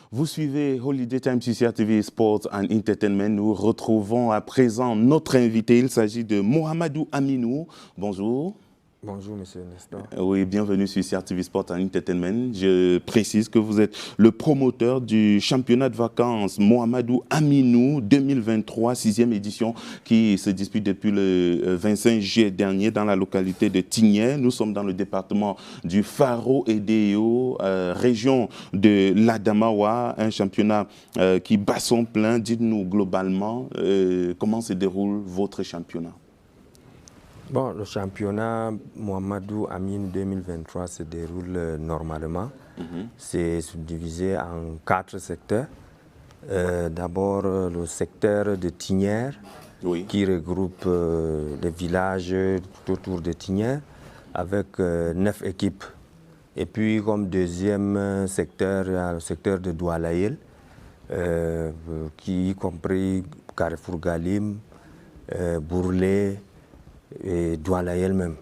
Vous suivez Holiday Time sur CRTV Sports and Entertainment. Nous retrouvons à présent notre invité. Il s'agit de Mohamedou Aminou. Bonjour. Bonjour, monsieur Nestor. Oui, bienvenue sur CRTV Sports and Entertainment. Je précise que vous êtes le promoteur du championnat de vacances Mohamedou Aminou 2023, 6e édition, qui se dispute depuis le 25 juillet dernier dans la localité de Tigné. Nous sommes dans le département du Faro et Deo, région de l'Adamawa, un championnat qui bat son plein. Dites-nous globalement comment se déroule votre championnat. Bon, le championnat Mohamedou Aminou 2023 se déroule normalement. C'est divisé en 4 secteurs. D'abord, le secteur de Tigné, qui regroupe les villages autour de Tigné, avec 9 équipes. Et puis, comme deuxième secteur, il y a le secteur de Doualaïel, qui y compris Carrefour Galim, Bourlé, et Doualaïel même.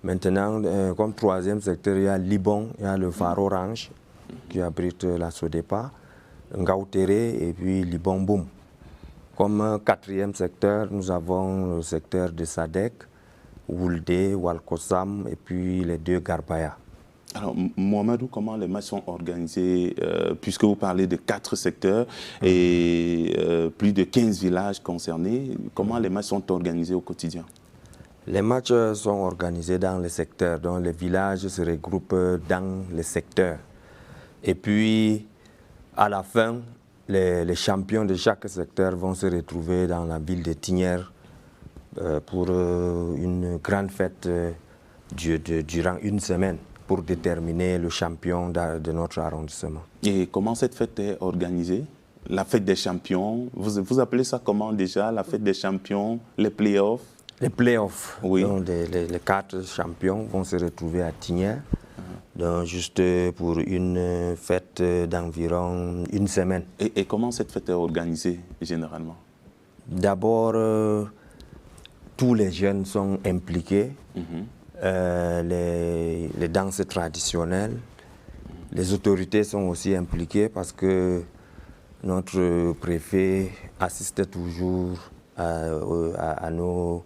Maintenant, comme troisième secteur, il y a Libon, il y a le Faro Orange qui abrite la Sodepa, Ngaoutere et puis Libon Boum. Comme quatrième secteur, nous avons le secteur de Sadek, Woulde, Walkosam et puis les 2 Garbaya. Alors, Mohamedou, comment les matchs sont organisés, puisque vous parlez de 4 secteurs et plus de 15 villages concernés, comment les matchs sont organisés au quotidien? Les matchs sont organisés dans les secteurs, donc les villages se regroupent dans les secteurs. Et puis, à la fin, les champions de chaque secteur vont se retrouver dans la ville de Tigné pour une grande fête durant une semaine pour déterminer le champion de notre arrondissement. Et comment cette fête est organisée? La fête des champions, vous appelez ça comment déjà? La fête des champions, les playoffs? Les playoffs, oui. Donc les 4 champions vont se retrouver à Tigné, donc juste pour une fête d'environ une semaine. Et comment cette fête est organisée généralement? D'abord, tous les jeunes sont impliqués, les danses traditionnelles, les autorités sont aussi impliquées parce que notre préfet assiste toujours à nos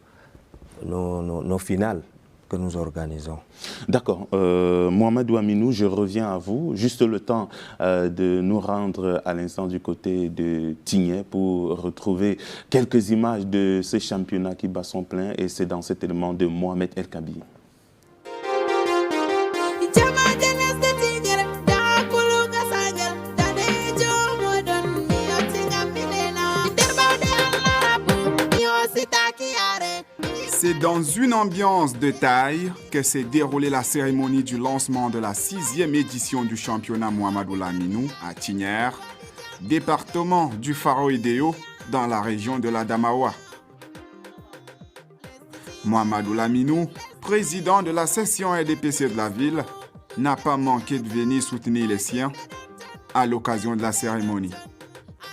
finales que nous organisons. D'accord. Mohamedou Aminou, je reviens à vous. Juste le temps de nous rendre à l'instant du côté de Tigné pour retrouver quelques images de ce championnat qui bat son plein, et c'est dans cet élément de Mohamed El Kabi. C'est dans une ambiance de taille que s'est déroulée la cérémonie du lancement de la 6e édition du championnat Mohamedou Aminou à Tigné, département du Faro et Deo, dans la région de l'Adamawa. Mohamedou Aminou, président de la section RDPC de la ville, n'a pas manqué de venir soutenir les siens à l'occasion de la cérémonie.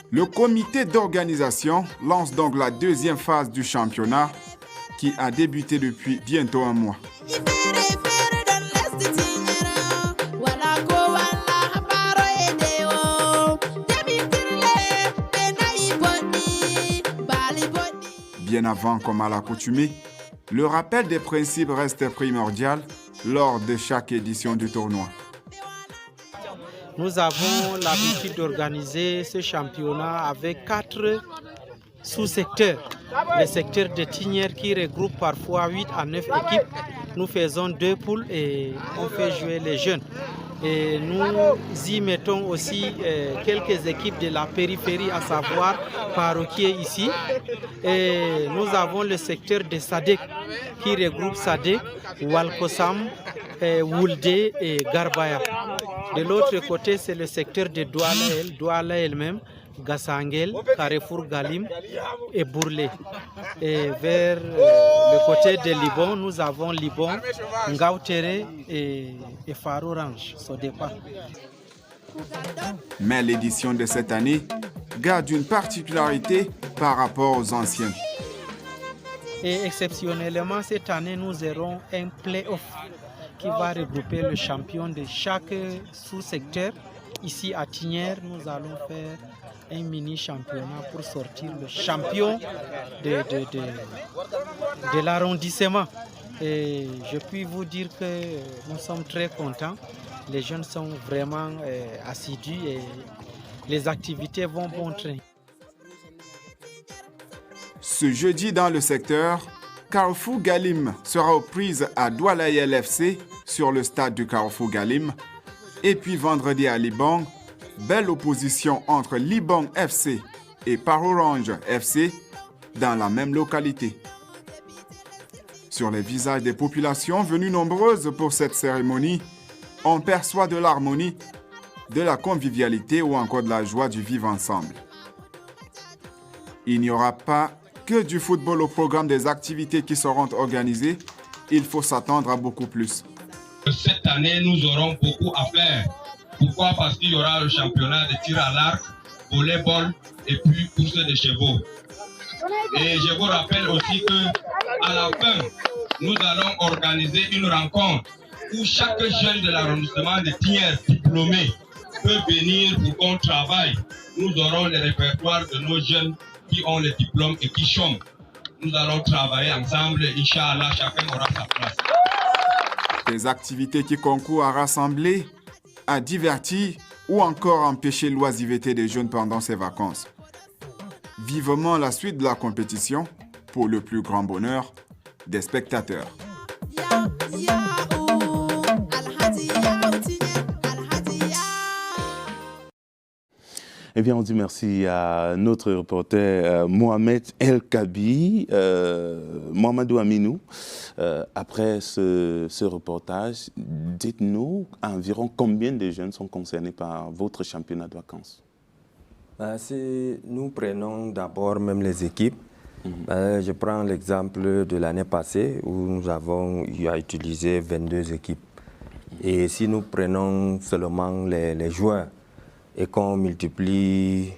Le comité d'organisation lance donc la 2e phase du championnat qui a débuté depuis bientôt un mois. Bien avant, comme à l'accoutumée, le rappel des principes reste primordial lors de chaque édition du tournoi. Nous avons l'habitude d'organiser ce championnat avec 4 sous-secteurs. Le secteur de Tigné qui regroupe parfois 8 à 9 équipes. Nous faisons 2 poules et on fait jouer les jeunes. Et nous y mettons aussi quelques équipes de la périphérie, à savoir Paroquier ici. Et nous avons le secteur de Sadek qui regroupe Sadek, Walkosam, Woulde et Garbaya. De l'autre côté, c'est le secteur de Doualaïel même, Gassangel, Carrefour Galim et Bourlé. Et vers le côté de Libon, nous avons Libon, Ngaoutere et Faro Orange, Sodepa. Mais l'édition de cette année garde une particularité par rapport aux anciennes. Et exceptionnellement, cette année, nous aurons un play-off qui va regrouper le champion de chaque sous-secteur ici à Tignières, nous allons faire un mini-championnat pour sortir le champion de l'arrondissement. Et je puis vous dire que nous sommes très contents. Les jeunes sont vraiment assidus et les activités vont bon train. Ce jeudi dans le secteur, Carrefour Galim sera aux prises à Douala FC sur le stade du Carrefour Galim. Et puis vendredi à Libong, belle opposition entre Libong FC et Parorange FC dans la même localité. Sur les visages des populations venues nombreuses pour cette cérémonie, on perçoit de l'harmonie, de la convivialité ou encore de la joie du vivre ensemble. Il n'y aura pas que du football au programme des activités qui seront organisées. Il faut s'attendre à beaucoup plus. Cette année, nous aurons beaucoup à faire. Pourquoi? Parce qu'il y aura le championnat de tir à l'arc, volleyball et puis course de chevaux. Et je vous rappelle aussi qu'à la fin, nous allons organiser une rencontre où chaque jeune de l'arrondissement de Tignières diplômé peut venir pour qu'on travaille. Nous aurons le répertoire de nos jeunes qui ont le diplôme et qui chôment. Nous allons travailler ensemble, Inch'Allah, chacun aura sa place. Des activités qui concourent à rassembler, à divertir ou encore empêcher l'oisiveté des jeunes pendant ces vacances. Vivement la suite de la compétition pour le plus grand bonheur des spectateurs. Eh bien, on dit merci à notre reporter Mohamed El Kabi, Mohamedou Aminou. Après ce reportage, dites-nous environ combien de jeunes sont concernés par votre championnat de vacances? Nous prenons d'abord même les équipes. Je prends l'exemple de l'année passée où nous avons utilisé 22 équipes. Et si nous prenons seulement les joueurs, et qu'on multiplie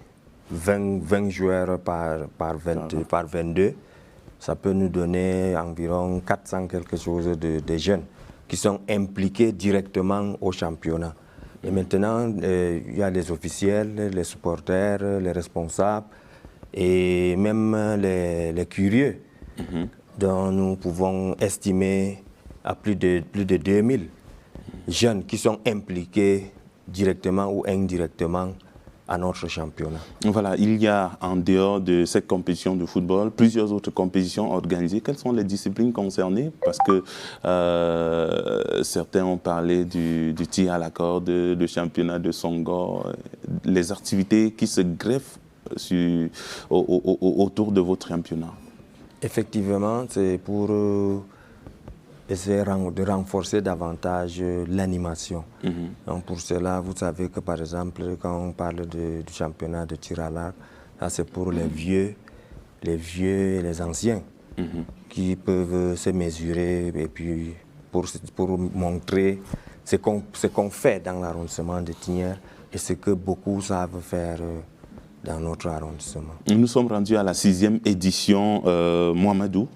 20 joueurs par 22, ça peut nous donner environ 400 quelque chose de jeunes qui sont impliqués directement au championnat. Et maintenant, il y a les officiels, les supporters, les responsables et même les curieux, dont nous pouvons estimer à plus de 2000 jeunes qui sont impliqués directement ou indirectement à notre championnat. Voilà, il y a en dehors de cette compétition de football plusieurs autres compétitions organisées. Quelles sont les disciplines concernées? Parce que certains ont parlé du tir à la corde, du championnat de Songo, les activités qui se greffent autour de votre championnat. Effectivement, c'est pour essayer de renforcer davantage l'animation. Donc pour cela, vous savez que par exemple, quand on parle du championnat de tir à l'arc, c'est pour les vieux et les anciens qui peuvent se mesurer et puis pour montrer ce qu'on fait dans l'arrondissement de Tignières et ce que beaucoup savent faire dans notre arrondissement. Nous sommes rendus à la 6e édition, Mohamedou,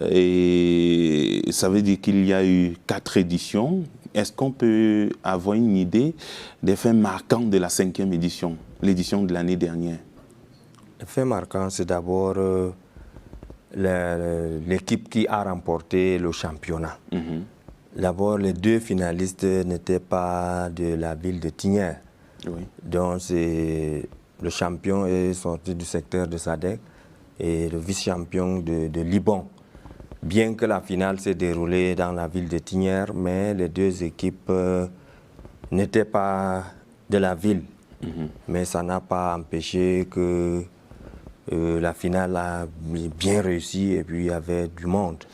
et ça veut dire qu'il y a eu 4 éditions. Est-ce qu'on peut avoir une idée des faits marquants de la 5e édition, l'édition de l'année dernière? Les faits marquants, c'est d'abord l'équipe qui a remporté le championnat. D'abord, les 2 finalistes n'étaient pas de la ville de Tignières. Donc, le champion est sorti du secteur de Sadek et le vice-champion de Liban. Bien que la finale s'est déroulée dans la ville de Tignières, mais les 2 équipes n'étaient pas de la ville. Mais ça n'a pas empêché que la finale a bien réussi et puis il y avait du monde.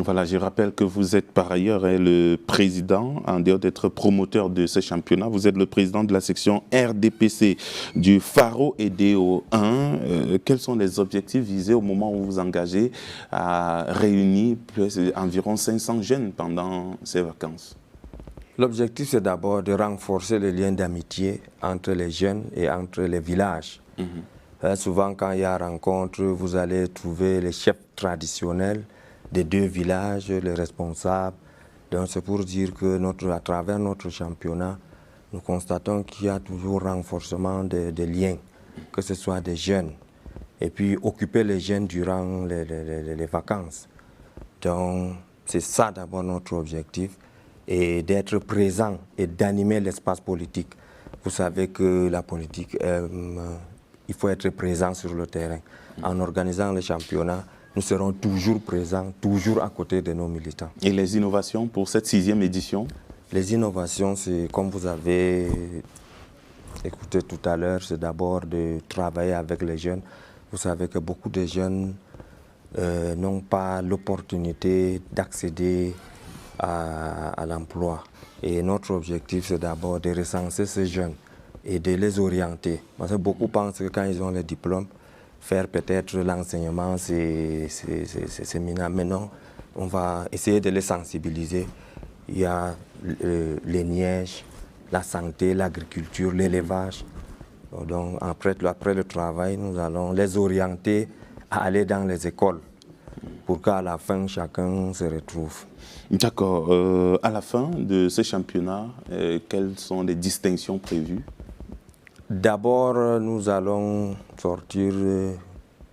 Voilà, je rappelle que vous êtes par ailleurs le président, en dehors d'être promoteur de ce championnat, vous êtes le président de la section RDPC du Faro et DO1. Quels sont les objectifs visés au moment où vous engagez à réunir environ 500 jeunes pendant ces vacances? L'objectif, c'est d'abord de renforcer les liens d'amitié entre les jeunes et entre les villages. Souvent, quand il y a rencontre, vous allez trouver les chefs traditionnels des 2 villages, les responsables. Donc c'est pour dire que à travers notre championnat, nous constatons qu'il y a toujours renforcement des liens, que ce soit des jeunes, et puis occuper les jeunes durant les vacances. Donc, c'est ça d'abord notre objectif, et d'être présent et d'animer l'espace politique. Vous savez que la politique, il faut être présent sur le terrain. En organisant le championnat, nous serons toujours présents, toujours à côté de nos militants. Et les innovations pour cette 6e édition? Les innovations, c'est comme vous avez écouté tout à l'heure, c'est d'abord de travailler avec les jeunes. Vous savez que beaucoup de jeunes n'ont pas l'opportunité d'accéder à l'emploi. Et notre objectif, c'est d'abord de recenser ces jeunes et de les orienter. Parce que beaucoup pensent que quand ils ont les diplômes, faire peut-être l'enseignement, c'est minable. Mais non, on va essayer de les sensibiliser. Il y a les nièges, la santé, l'agriculture, l'élevage. Donc après le travail, nous allons les orienter à aller dans les écoles pour qu'à la fin, chacun se retrouve. D'accord. À la fin de ce championnat, quelles sont les distinctions prévues? D'abord, nous allons sortir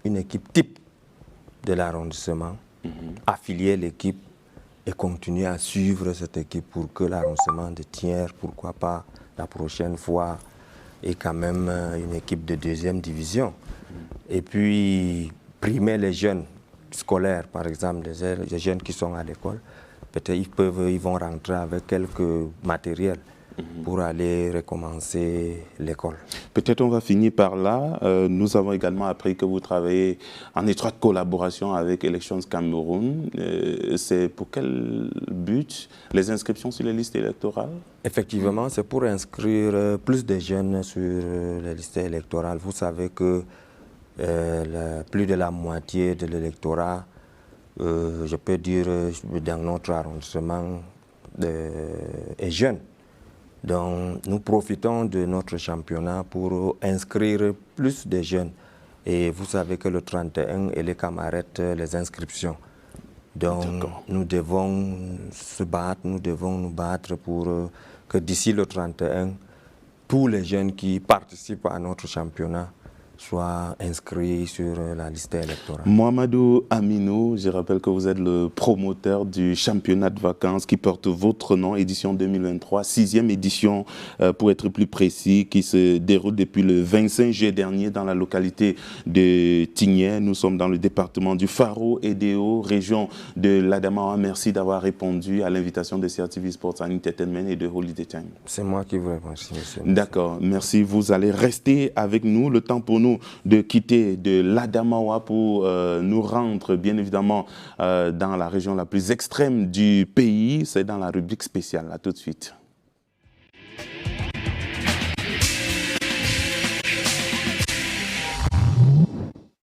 une équipe type de l'arrondissement, affilier l'équipe et continuer à suivre cette équipe pour que l'arrondissement de Thiers, pourquoi pas la prochaine fois, ait quand même une équipe de 2e division. Et puis, primer les jeunes scolaires, par exemple, les jeunes qui sont à l'école, peut-être ils vont rentrer avec quelques matériels pour aller recommencer l'école. Peut-être on va finir par là. Nous avons également appris que vous travaillez en étroite collaboration avec Elections Cameroun. C'est pour quel but? Les inscriptions sur les listes électorales? Effectivement, c'est pour inscrire plus de jeunes sur les listes électorales. Vous savez que plus de la moitié de l'électorat, je peux dire, dans notre arrondissement, est jeune. Donc, nous profitons de notre championnat pour inscrire plus de jeunes. Et vous savez que le 31, et les camarades, les inscriptions. Donc, nous devons se battre, nous devons nous battre pour que d'ici le 31, tous les jeunes qui participent à notre championnat soient inscrits sur la liste électorale. Mohamedou Aminou, je rappelle que vous êtes le promoteur du championnat de vacances qui porte votre nom, édition 2023, 6e édition pour être plus précis, qui se déroule depuis le 25 juillet dernier dans la localité de Tigné. Nous sommes dans le département du Faro et Déo, région de l'Adamawa. Merci d'avoir répondu à l'invitation de CRTV Sports Entertainment et de Holiday Time. C'est moi qui vous remercie, monsieur. D'accord, merci. Vous allez rester avec nous, le temps pour nous de quitter de l'Adamawa pour nous rendre bien évidemment dans la région la plus extrême du pays. C'est dans la rubrique spéciale. À tout de suite.